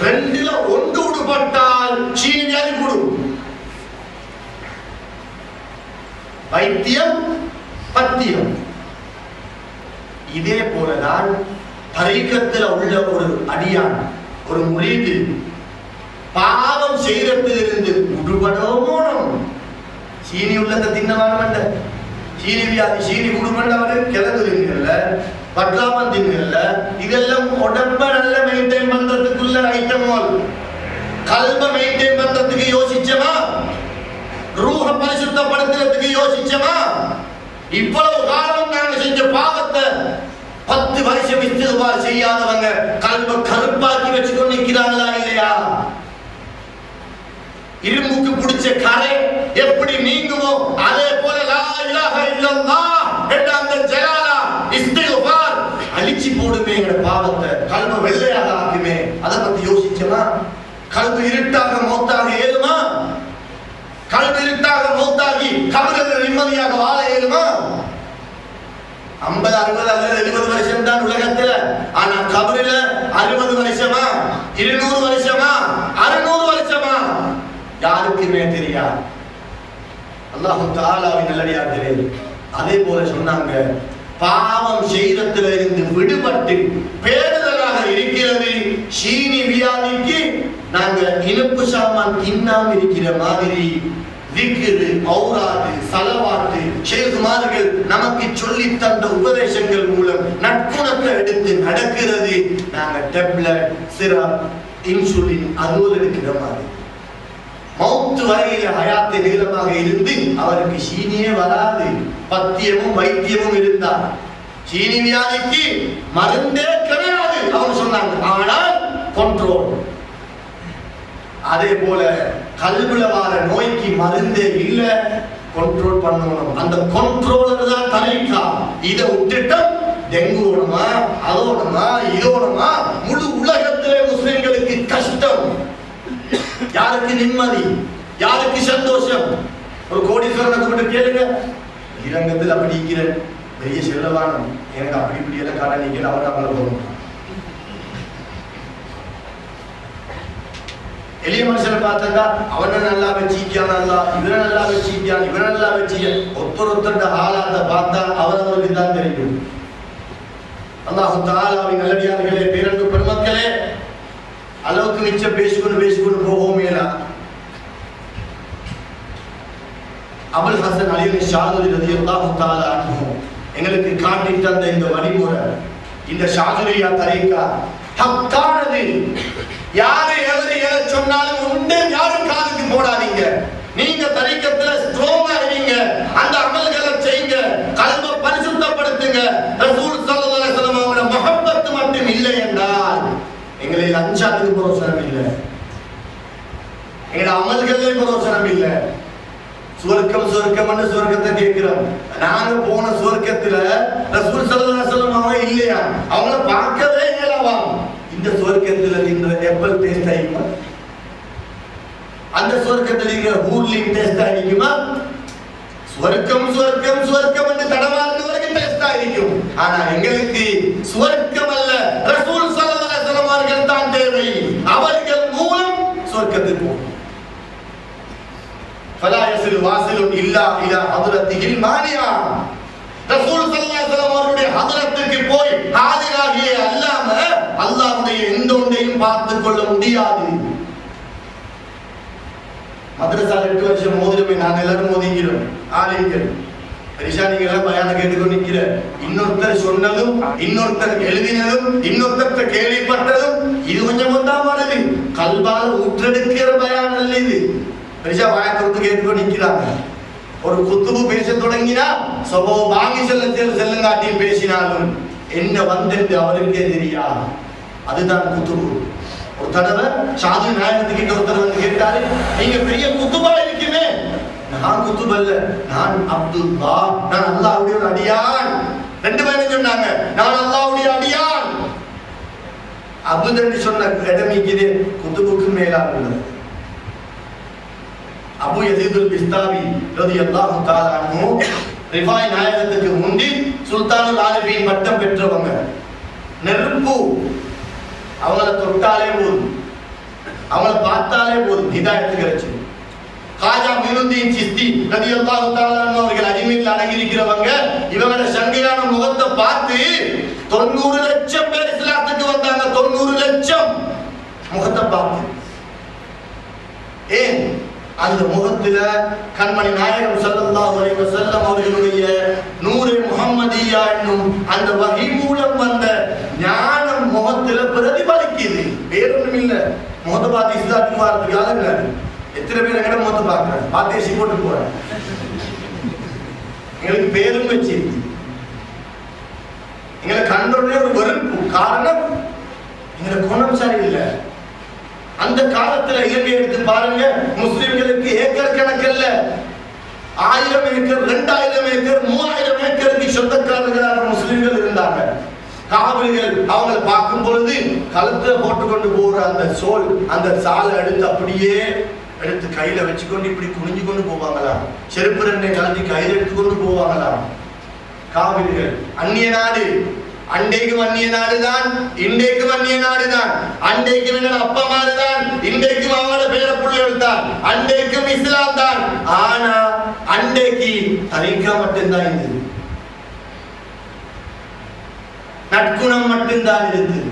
ரெண்டுல ஒன்று விடுபட்டால் சீனி வியாதி கூடும். வைத்தியம் பத்தியம். இதே போலதான் தரீக்கத்தில் உள்ள ஒரு அடியான், ஒரு முரீது பாவம் செய்ததிலிருந்து விடுபடணும். சீனி உள்ளத தின்னவான சீனி வியாதி, சீனி குடும்பம் அவரு கிழங்கு தின்கள்ல, பட்லாமன் தின்கள்ல, இதெல்லாம் உடம்ப நல்ல மெயின்டைன் பண்றதுக்குள்ள ஐட்டமோல். கல்வ மெயின்டைன் பண்றதுக்கு யோசிச்சமா, ரூஹ பரிசுத்தப்படுத்துறதுக்கு யோசிச்சமா. இவ்வளவு காலம் நாங்க செஞ்ச பாவத்தை 10 வருஷம் இஸ்திக்பார் செய்யாதவங்க கல்வ கருப்பாக்கி வச்சுக்கொண்டு நிக்கிறாங்களா இல்லையா? இரும்புக்கு பிடிச்ச கரை எப்படி நீங்குமோ அதே போல லா இலாஹ இல்லல்லாஹ் என்ற அந்த ஜலாலா இஸ்திக்பார் அழிச்சு போடுமே என்ற பாவத்தை, கல்வ வெள்ளையாக ஆக்குமே. அதை பத்தி யோசிச்சமா? கல்வ இருட்டாக மௌத்தாக ஏழுமா? கல்வ இருட்டாக மௌத்தாகி கபரில் நிம்மதியாக வாழ ஏழுமா? 50, 60 அல்லது 70 வருஷம் தான் உலகத்துல. ஆனா கபரில 60 வருஷமா, 200 வருஷமா, 600 வருஷமா யாருக்குமே தெரியாது. அல்லாஹ் தஆலாவின் நல்லடியார்களே, அதே போல சொன்னாங்க, பாவம் செய்ததில் இருந்து விடுபட்டு பேணுதலாக இருக்கிறது. சீனி வியாதிக்கு நாங்க இனிப்பு சாமான் தின்னாம இருக்கிற மாதிரி திக்ரு, ஔராது, ஸலவாத்து ஷேகுமார்கள் நமக்கு சொல்லி தந்த உபதேசங்கள் மூலம் நற்குணத்தை எடுத்து நடக்கிறது. நாங்க டேப்லெட், சிரப், இன்சுலின் அதுவும் எடுக்கிற மாதிரி. மௌத்து வரையில ஹயாத்தை நீளமாக இருந்து அவருக்கு சீனியே வராது. பத்தியமும் வைத்தியமும் இருந்தார். சீனி வியாதிக்கு மருந்தே கிடையாது அவங்க சொன்னாங்க. ஆனால் கண்ட்ரோல். அதே போல கல்வில வர நோய்க்கு மருந்தே இல்ல, கண்ட்ரோல் பண்ணணும். அந்த கண்ட்ரோலர் தான் தரீக்கா. இதை விட்டுட்டு டெங்கு ஓடுமா, அதோடமா, இதோடமா, முழு உலகத்திலே முஸ்லிம்களுக்கு கஷ்டம். யாருக்கு நிம்மதி, யாருக்கு சந்தோஷம்? ஒரு கோடீஸ்வரனை கூப்பிட்டு கேளுங்க, இலங்கத்தில் அப்படி இருக்கிற பெரிய செல்லவானம், எனக்கு அப்படி இப்படி எல்லாம் காரணம் நீங்க அவர் அவங்கள போகணும். எளிய மனுஷனை பார்த்தா அவனை நல்லா வச்சிக்கான், நல்லா இவனை நல்லா வச்சிக்கான், இவனை நல்லா வச்சிக்கான். ஒருத்தர் ஆளாத பார்த்தா அவருக்கு தான் தெரியும். அல்லாஹ் தஆலாவின் நல்லடியார்களே, பேரன்பு பெருமக்களே, அளவுக்கு மிச்சம் பேசிக்கொண்டு போவோமேலா. அபுல் ஹசன் அலி ஷாதுலி ரலியல்லாஹு தஆலா அன்ஹு எங்களுக்கு காட்டி தந்த இந்த வழிமுறை, இந்த ஷாதுலியா தரீக்கா ஹக்கானது. யாரு எவரு எதை சொன்னாலும் உண்டு, யாரும் காதுக்கு போடாதீங்க. நீங்க தரீக்கத்துல ஸ்ட்ராங்கா இருங்க, அந்த அமல்களை செய்யுங்க, கல்வை பரிசுத்தப்படுத்துங்க. ரசூல் ஸல்லல்லாஹு அலைஹி வஸல்லம் அவங்களோட முஹப்பத் மட்டும் இல்லை என்றால் எங்களை அஞ்சாதுக்கு பிரோசனம் இல்லை, எங்களோட அமல்களே பிரோசனம் இல்லை. சுவர்க்கம் சுவர்க்கத்தை கேட்கிறோம். நாங்க போன சுவர்க்கத்துல ரசூல் ஸல்லல்லாஹு அலைஹி வஸல்லம் அவங்க இல்லையா, அவங்கள பார்க்கவே இயலாமா. இந்த சுவர்க்கத்துல நின்ற ஆப்பிள் டேஸ்ட் ஆயிக்குமா? அந்த சுவர்க்கத்துல இருக்கிற ஹூர்லிங் டேஸ்ட் ஆயிக்குமா? சுவர்க்கம் என்று தடவாறு வரைக்கும் டேஸ்ட் ஆயிருக்கும். ஆனா எங்களுக்கு சுவர்க்கம் அல்ல, ரசூல் ஸல்லல்லாஹு அலைஹி வஸல்லம் அவர்கள் தான் தேவை. அவர்கள் மூலம் சுவர்க்கத்துக்கு போகும். فلا يصل واصل الا الى حضرته المانيا. ரசூல் ஸல்லல்லாஹு அலைஹி வஸல்லம் அவருடைய ஹதரத்துக்கு போய் ஹாஜராகிய அல்லாம அல்லாஹ்வுடைய எந்த ஒன்றையும் பார்த்து கொள்ள முடியாது. மதரசால 8 வருஷம் மோதிரமே நாங்க எல்லாரும் மோதிக்கிறோம். ஆலிம்கள் பெரிசானிங்க எல்லாம் பயான கேட்டுக்கொண்டு நிக்கிற, இன்னொருத்தர் சொன்னதும் இன்னொருத்தர் எழுதினதும் இன்னொருத்தர் கேள்விப்பட்டதும் இது கொஞ்சம் தான் வருது. கல்பால ஊற்றெடுக்கிற பயான் அல்ல இது. பெரிசா வாயத்திற்கு கேட்டுக்கொண்டு நிக்கிறாங்க. ஒரு குத்துபு பேச தொடங்கினா சபோ வாங்கி செல்லுங்காட்டியும் பேசினாலும் என்ன வந்தென்று அவருக்கே தெரியா. அதுதான் குத்துபு. ஒரு தடவை ஷாது நாயகத்துக்கு ஒருத்தர் வந்து கேட்டாரு, நீங்க பெரிய குத்துபா இருக்குமே. நான் குத்துப அல்ல, நான் அப்துல்லா, நான் அல்லாஹ்வுடைய ஒரு அடியான். 2 பேரும் சொன்னாங்க, நான் அல்லாஹ்வுடைய அடியான். அபுதன்னு சொன்ன இடமிக்குது குத்துபுக்கு மேலாக உள்ளது. அபு யஸீதுல் பிஸ்தாவி ரலியல்லாஹு தஆலா அன்ஹு ரிஃபாய் நாயகத்துக்கு முந்தி சுல்தானுல் ஆலிமீன் பட்டம் பெற்றவங்க. நெருப்பு அவங்கள தொட்டாலே போதும், அவங்கள பார்த்தாலே போதும் ஹிதாயத்து கிடைச்சு. காஜா மொய்னுத்தீன் சிஸ்தி ரலியல்லாஹு தஆலா அன்ஹு அவர்கள் அஜ்மீர்ல அடங்கியிருக்கிறவங்க இவங்களோட சங்கையான முகத்தை பார்த்து 90 லட்சம் பேர் இஸ்லாத்துக்கு வந்தாங்க. 90 லட்சம் முகத்தை பார்த்து. ஏன் அந்த முகத்துல கண்மணி நாயகம் ஸல்லல்லாஹு அலைஹி வஸல்லம் அவர்களுடைய நூரே முஹம்மதியா என்னும் அந்த வஹி மூலம் வந்த ஞானம் முகத்துல பிரதிபலிக்குது. வேறொன்றும் இல்ல. முகத்தை பார்த்து இஸ்லாத்துக்கு வரதுக்கு ஆளுங்க எத்தனை பேர் எங்கட முகத்தை பார்க்கறாங்க, பாத்தேசி போட்டு போறாங்க. எங்களுக்கு பேரும் வச்சு எங்களை கண்டோடனே ஒரு வெறுப்பு. காரணம் எங்களை குணம் சரியில்லை. அந்த காலத்துல இலங்கை எடுத்து பாருங்க, முஸ்லிம்களுக்கு ஏக்கர் கணக்கல்ல 1000 ஏக்கர் 2000 ஏக்கர் 3000 ஏக்கருக்கு சொந்தக்காரர்களாக முஸ்லிம்கள் இருந்தாங்க. காவிரிகள் அவங்களை பார்க்கும் பொழுது கழுத்துல போட்டுக்கொண்டு போற அந்த சோல் அந்த சாலை எடுத்து அப்படியே எடுத்து கையில வச்சுக்கொண்டு இப்படி குனிஞ்சு கொண்டு போவாங்களா, செருப்பு ரெண்டை கலந்து கையில எடுத்துக்கொண்டு போவாங்களா. காவிரிகள் அந்நிய நாடு, அண்டைக்கும் அந்நிய நாடுதான், இன்றைக்கும் அந்நிய நாடுதான். அண்டைக்கும் எங்களோட அப்பா மாறு தான், இன்றைக்கும் அவங்களோட பேர பிள்ளைகள் தான், அண்டைக்கும் இஸ்லாம் தான். ஆனா அண்டைக்கு தரிக்கா மட்டும்தான் இருந்தது, நற்குணம் மட்டும்தான் இருந்தது,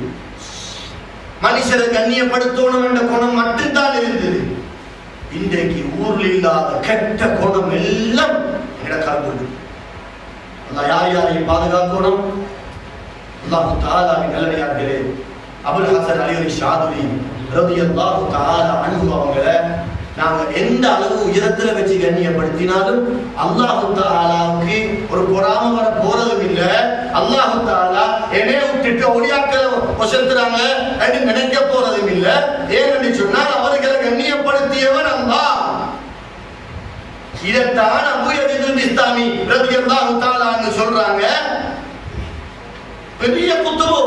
மனுஷரை கண்ணியப்படுத்தணும் என்ற குணம் மட்டும்தான் இருந்தது. இன்றைக்கு ஊர்ல இல்லாத கெட்ட குணம் எல்லாம் இடக்காது. யார் யாரையும் பாதுகாக்கணும். அல்லாஹ் தஆலாவின் நல்லடியார்களே, அபுல் ஹசன் அலி ஷாதுலி ரலியல்லாஹு தஆலா அன்ஹு அவங்கள நாங்க எந்த அளவு உயரத்துல வச்சு கண்ணியப்படுத்தினாலும் அல்லாஹ் தஆலாவுக்கு ஒரு பொறாம வர போறதும் இல்ல. அல்லாஹ் தஆலா என்னைய விட்டுட்டு ஒளியாக்களை வசத்துறாங்க என்று நினைக்க போறதும் இல்ல. ஏன்னு சொன்னால் அவர்களை கண்ணியப்படுத்தியவன் அல்லாஹ். இதைத்தான் அபூ யஸீத் பிஸ்தாமி ரலியல்லாஹு தஆலா அன்ஹு சொல்றாங்க. பெரிய குத்துபு,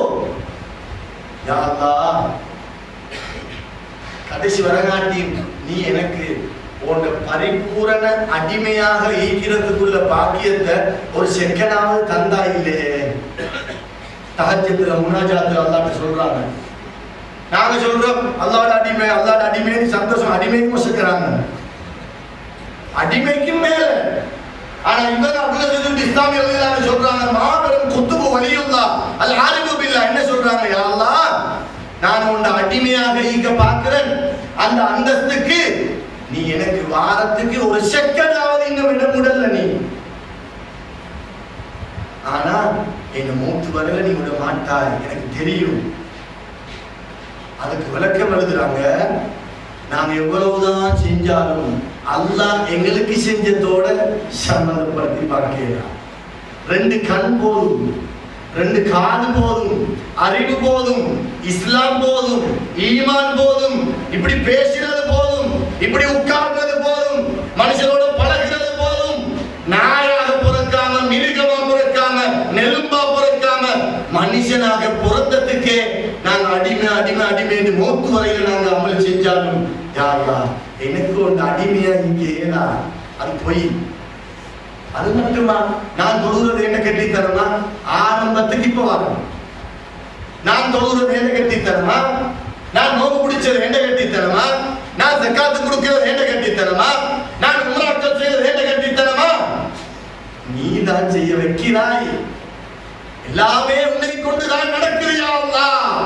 யா அல்லாஹ் கடைசி வரகாட்டி நீ எனக்கு உன்னை பரிபூரண அடிமையாக ஈக்கிறதுக்குள்ள பாக்கியத்தை ஒரு செகண்டாவது தந்தா இல்லையே. தஹஜ்ஜுதுல முனாஜாத்துல அல்லாஹ்ட்ட சொல்றாங்க. நாங்க சொல்றோம் அல்லாஹ்வோட அடிமை அல்லாஹ்வோட அடிமைன்னு சந்தோஷம், அடிமைக்கும் வச்சுக்கிறாங்க, அடிமைக்கும் மேல. ஆனா இவங்க அபூ யஸீத் இஸ்லாமி ரலியல்லாஹு சொல்றாங்க, மாபெரும் குத்துபு வலியுல்லாஹ் அல் ஆலிமு பில்லாஹ் என்ன சொல்றாங்க, யா அல்லாஹ் நான் உன்னை அடிமையாக ஈக்க பார்க்கிறேன், அந்த அந்தஸ்துக்கு நீ எனக்கு வாரத்துக்கு ஒரு செகண்டாவது இன்னும் விட முடியல நீ. ஆனா என்ன மூத்து வரல நீ விட மாட்டாய் எனக்கு தெரியும். அதுக்கு விளக்கம் எழுதுறாங்க, நாங்க எவ்வளவுதான் செஞ்சாலும் அல்லாஹ் எங்களுக்கு செஞ்சதோட சம்பந்தப்படுத்தி பார்க்கலாம். 2 கண் போதும், 2 காது போதும், அறிவு போதும், இஸ்லாம் போதும், ஈமான் போதும், இப்படி பேசுறது போதும், இப்படி உட்கார்றது போதும், மனுஷனோட பழகிறது போதும். நாயாக பிறக்காம, மிருகமா பிறக்காம, நெரும்பா பிறக்காம மனுஷனாக பிறந்ததுக்கே நாங்க அடிமை அடிமை அடிமை என்று மௌத்து வரையில நாங்க அமல் செஞ்சாலும் யா அல்லாஹ் எனக்கு ஒரு அடிமையா இங்கே ஏனா அது போய். அது மட்டுமா, நான் தொழுகிறது என்ன கட்டித்தரமா, ஆரம்பத்துக்கு இப்ப வரும். நான் தொழுகிறது என்ன கட்டித்தரமா, நான் நோம்பு பிடிச்சது என்ன கட்டித்தரமா, நான் ஜக்காத்து கொடுக்கிறது என்ன கட்டித்தரமா, நான் உம்ராக்கள் செய்யறது என்ன கட்டித்தரமா. நீ தான் செய்ய வைக்கிறாய், எல்லாமே உன்னை கொண்டுதான் நடக்குது யா அல்லாஹ்.